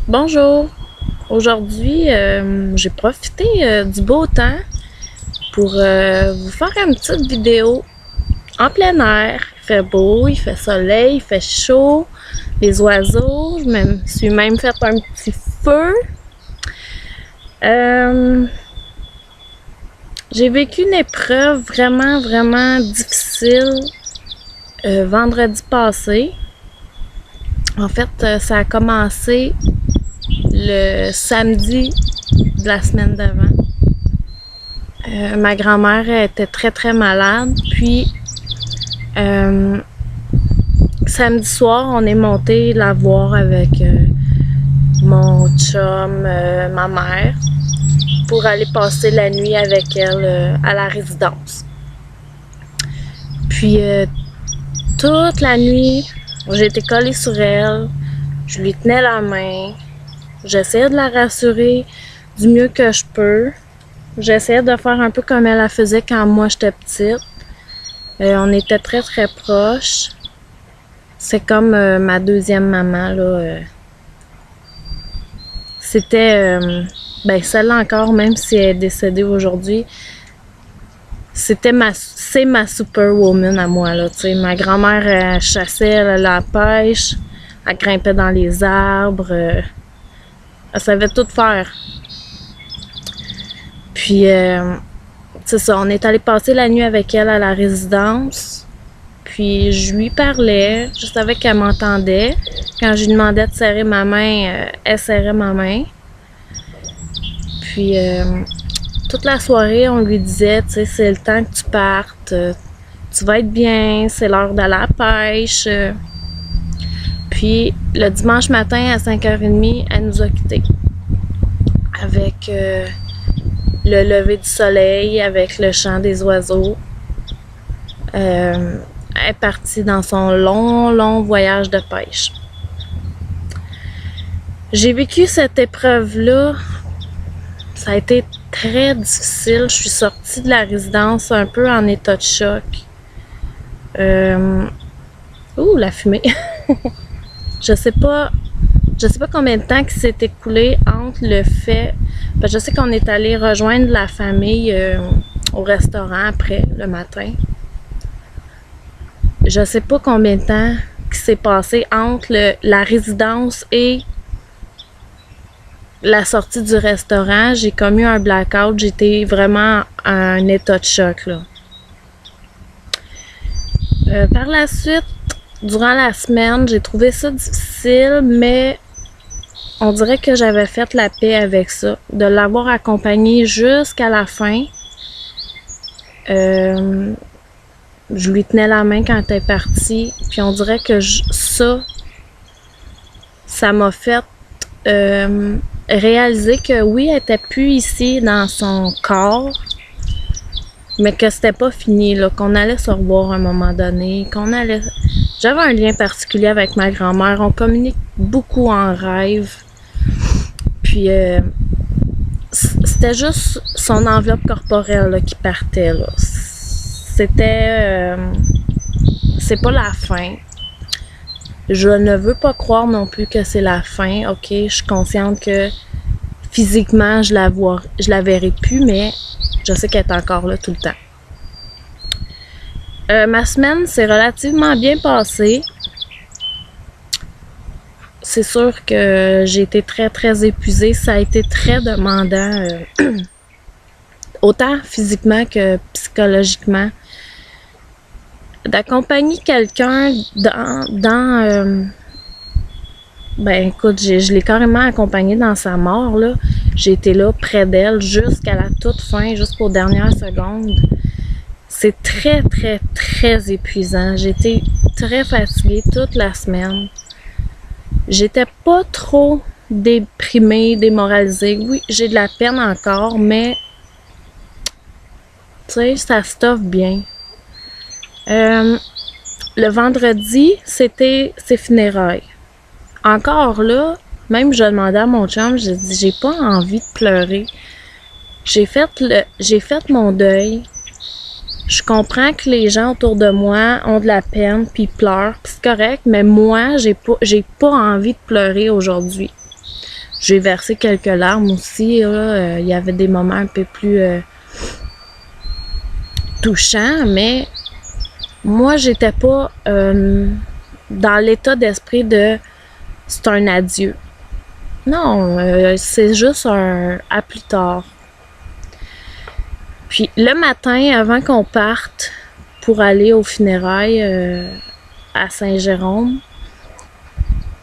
Bonjour! Aujourd'hui, j'ai profité du beau temps pour vous faire une petite vidéo en plein air. Il fait beau, il fait soleil, il fait chaud, les oiseaux, je me suis même fait un petit feu. J'ai vécu une épreuve vraiment difficile vendredi passé. En fait, ça a commencé le samedi de la semaine d'avant. Ma grand-mère était très malade, puis samedi soir, on est monté la voir avec mon chum, ma mère, pour aller passer la nuit avec elle à la résidence. Puis toute la nuit, j'ai été collée sur elle, je lui tenais la main, j'essayais de la rassurer du mieux que je peux. J'essayais de faire un peu comme elle la faisait quand moi j'étais petite. On était très proches. C'est comme ma deuxième maman, là. C'était, celle-là encore, même si elle est décédée aujourd'hui, c'est ma superwoman à moi, là, tu sais. Ma grand-mère, elle chassait, elle allait à la pêche, elle grimpait dans les arbres, elle savait tout faire. Puis, c'est ça, on est allé passer la nuit avec elle à la résidence. Puis, je lui parlais, je savais qu'elle m'entendait. Quand je lui demandais de serrer ma main, elle serrait ma main. Puis, toute la soirée, on lui disait, tu sais, c'est le temps que tu partes, tu vas être bien, c'est l'heure d'aller à la pêche. Puis, le dimanche matin, à 5h30, elle nous a quittés. Avec le lever du soleil, avec le chant des oiseaux. Elle est partie dans son long voyage de pêche. J'ai vécu cette épreuve-là. Ça a été très difficile. Je suis sortie de la résidence un peu en état de choc. La fumée! Je sais pas combien de temps qui s'est écoulé entre le fait... je sais qu'on est allé rejoindre la famille au restaurant après, le matin. Je sais pas combien de temps qui s'est passé entre la résidence et la sortie du restaurant. J'ai comme eu un blackout. J'étais vraiment en un état de choc, là. Par la suite, durant la semaine, j'ai trouvé ça difficile, mais on dirait que j'avais fait la paix avec ça. De l'avoir accompagnée jusqu'à la fin. Je lui tenais la main quand elle est partie. Puis on dirait que ça m'a fait réaliser que oui, elle était plus ici dans son corps. Mais que c'était pas fini, là, qu'on allait se revoir à un moment donné, J'avais un lien particulier avec ma grand-mère. On communique beaucoup en rêve. Puis, c'était juste son enveloppe corporelle là, qui partait. Là. C'est pas la fin. Je ne veux pas croire non plus que c'est la fin. Ok, je suis consciente que physiquement, je la verrai plus, mais je sais qu'elle est encore là tout le temps. Ma semaine s'est relativement bien passée. C'est sûr que j'ai été très épuisée. Ça a été très demandant, autant physiquement que psychologiquement. D'accompagner quelqu'un écoute, je l'ai carrément accompagnée dans sa mort, là. J'ai été là près d'elle jusqu'à la toute fin, jusqu'aux dernières secondes. C'est très épuisant. J'étais très fatiguée toute la semaine. J'étais pas trop déprimée, démoralisée. Oui, j'ai de la peine encore, mais tu sais, ça stoffe bien. Le vendredi, c'était ses funérailles. Encore là, même je demandais à mon chum, j'ai dit, j'ai pas envie de pleurer. J'ai fait mon deuil. Je comprends que les gens autour de moi ont de la peine puis pleurent, puis c'est correct, mais moi, j'ai pas envie de pleurer aujourd'hui. J'ai versé quelques larmes aussi. Il y avait des moments un peu plus touchants, mais moi, j'étais pas dans l'état d'esprit de c'est un adieu. Non, c'est juste un à plus tard. Puis le matin, avant qu'on parte pour aller aux funérailles à Saint-Jérôme,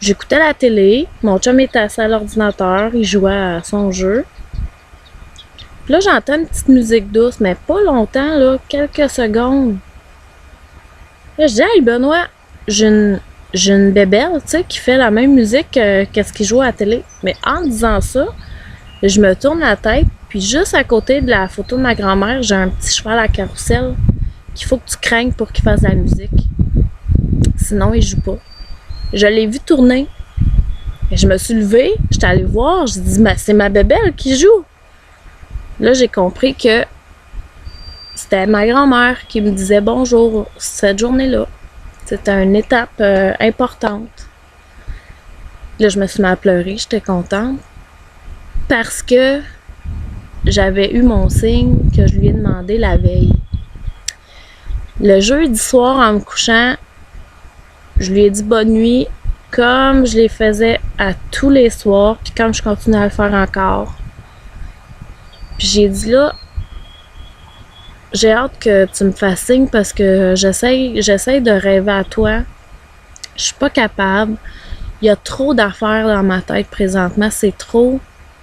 j'écoutais la télé. Mon chum était assis à l'ordinateur, il jouait à son jeu. Puis là, j'entends une petite musique douce, mais pas longtemps, là, quelques secondes. Là, je dis, hey Benoît, j'ai une bébelle, tu sais, qui fait la même musique que ce qui joue à la télé. Mais en disant ça, je me tourne la tête, puis juste à côté de la photo de ma grand-mère, j'ai un petit cheval à carrousel qu'il faut que tu craignes pour qu'il fasse de la musique. Sinon, il joue pas. Je l'ai vu tourner. Et je me suis levée, j'étais allée voir, j'ai dit, c'est ma bébelle qui joue. Là, j'ai compris que c'était ma grand-mère qui me disait bonjour cette journée-là. C'était une étape importante. Là, je me suis mis à pleurer, j'étais contente. Parce que j'avais eu mon signe que je lui ai demandé la veille. Le jeudi soir, en me couchant, je lui ai dit bonne nuit, comme je les faisais à tous les soirs, puis comme je continue à le faire encore. Puis j'ai dit là, j'ai hâte que tu me fasses signe parce que j'essaie de rêver à toi. Je suis pas capable. Il y a trop d'affaires dans ma tête présentement. C'est trop.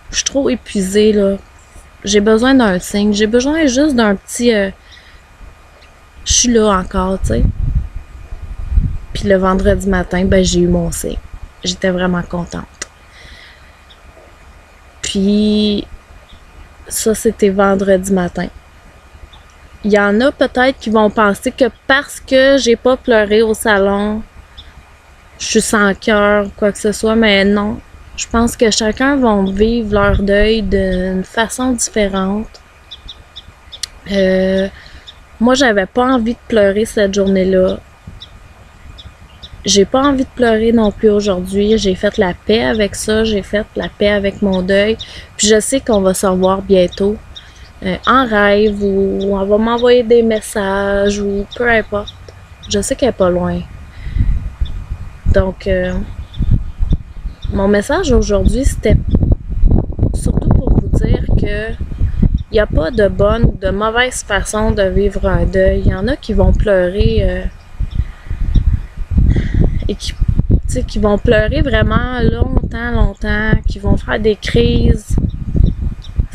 Je suis trop épuisée, là. J'ai besoin d'un signe. J'ai besoin juste d'un petit... je suis là encore, tu sais. Puis le vendredi matin, ben j'ai eu mon signe. J'étais vraiment contente. Puis... ça, c'était vendredi matin. Il y en a peut-être qui vont penser que parce que j'ai pas pleuré au salon, je suis sans cœur, quoi que ce soit, mais non. Je pense que chacun va vivre leur deuil d'une façon différente. Moi, j'avais pas envie de pleurer cette journée-là. J'ai pas envie de pleurer non plus aujourd'hui. J'ai fait la paix avec ça. J'ai fait la paix avec mon deuil. Puis je sais qu'on va se revoir bientôt. En rêve ou on va m'envoyer des messages ou peu importe. Je sais qu'elle est pas loin. Donc, mon message aujourd'hui, c'était surtout pour vous dire que il n'y a pas de bonne ou de mauvaise façon de vivre un deuil. Il y en a qui vont pleurer et qui vont pleurer vraiment longtemps, qui vont faire des crises.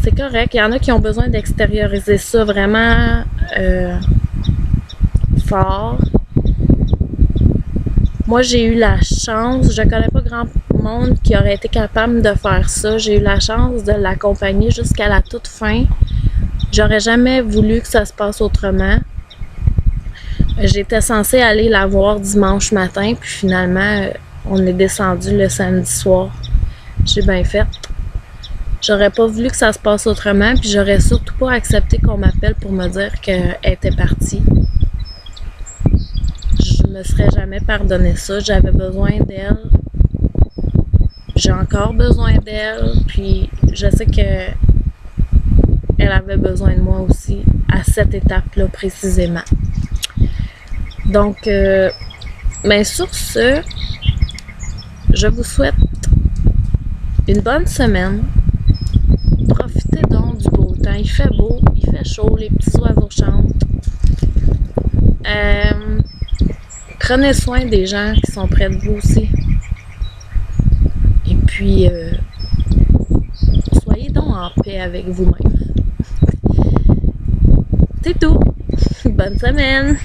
C'est correct. Il y en a qui ont besoin d'extérioriser ça vraiment fort. Moi, j'ai eu la chance, je connais pas grand monde qui aurait été capable de faire ça. J'ai eu la chance de l'accompagner jusqu'à la toute fin. J'aurais jamais voulu que ça se passe autrement. J'étais censée aller la voir dimanche matin, puis finalement, on est descendu le samedi soir. J'ai bien fait. J'aurais pas voulu que ça se passe autrement, puis j'aurais surtout pas accepté qu'on m'appelle pour me dire qu'elle était partie. Je me serais jamais pardonné ça. J'avais besoin d'elle. J'ai encore besoin d'elle, puis je sais que elle avait besoin de moi aussi à cette étape-là précisément. Donc, mais sur ce, je vous souhaite une bonne semaine. Profitez donc du beau temps. Il fait beau, il fait chaud, les petits oiseaux chantent. Prenez soin des gens qui sont près de vous aussi. Et puis, soyez donc en paix avec vous-même. C'est tout. Bonne semaine!